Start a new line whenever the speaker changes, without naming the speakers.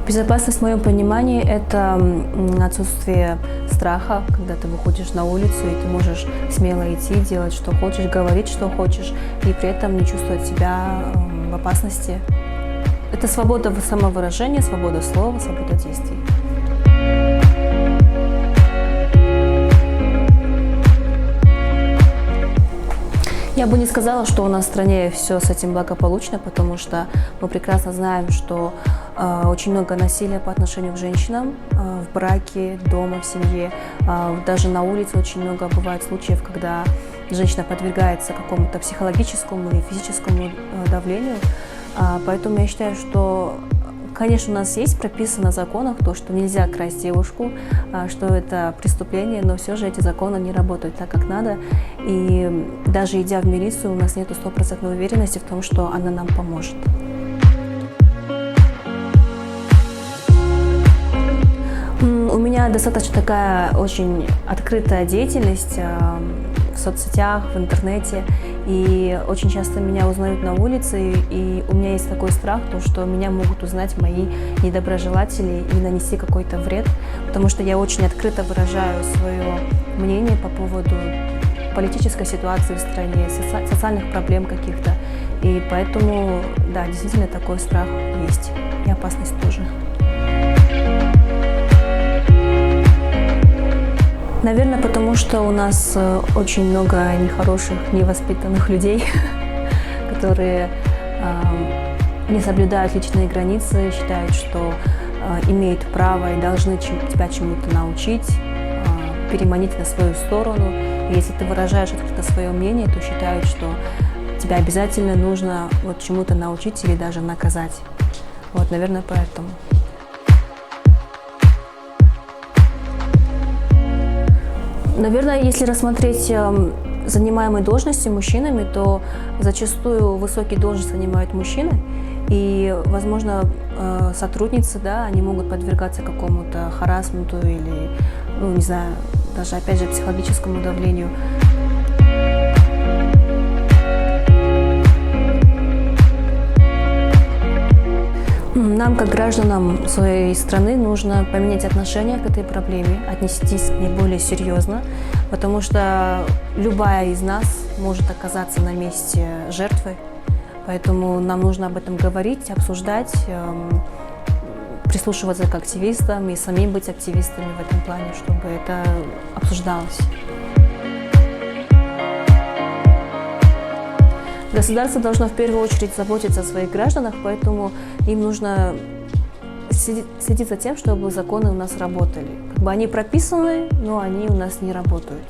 Безопасность, в моем понимании, это отсутствие страха, когда ты выходишь на улицу, и ты можешь смело идти, делать, что хочешь, говорить, что хочешь, и при этом не чувствовать себя в опасности. Это свобода самовыражения, свобода слова, свобода действий. Я бы не сказала, что у нас в стране все с этим благополучно, потому что мы прекрасно знаем, что очень много насилия по отношению к женщинам в браке, дома, в семье. Даже на улице очень много бывает случаев, когда женщина подвергается какому-то психологическому и физическому давлению. Поэтому я считаю, что, конечно, у нас есть прописано в законах то, что нельзя красть девушку, что это преступление, но все же эти законы не работают так, как надо. И даже идя в милицию, у нас нет стопроцентной уверенности в том, что она нам поможет. У меня достаточно такая очень открытая деятельность в соцсетях, в интернете. И очень часто меня узнают на улице, и у меня есть такой страх, то, что меня могут узнать мои недоброжелатели и нанести какой-то вред, потому что я очень открыто выражаю свое мнение по поводу политической ситуации в стране, социальных проблем каких-то. И поэтому, да, действительно такой страх есть, и опасность тоже. Наверное, потому что у нас очень много нехороших, невоспитанных людей, которые не соблюдают личные границы, считают, что имеют право и должны тебя чему-то научить, переманить на свою сторону. И если ты выражаешь открыто свое мнение, то считают, что тебя обязательно нужно чему-то научить или даже наказать. Вот, наверное, поэтому. Наверное, если рассмотреть занимаемые должности мужчинами, то зачастую высокие должности занимают мужчины, и, возможно, сотрудницы, да, они могут подвергаться какому-то харассменту или, не знаю, даже, опять же, психологическому давлению. Нам, как гражданам своей страны, нужно поменять отношение к этой проблеме, отнестись к ней более серьезно, потому что любая из нас может оказаться на месте жертвы, поэтому нам нужно об этом говорить, обсуждать, прислушиваться к активистам и самим быть активистами в этом плане, чтобы это обсуждалось. Государство должно в первую очередь заботиться о своих гражданах, поэтому им нужно следить за тем, чтобы законы у нас работали. Они прописаны, но они у нас не работают.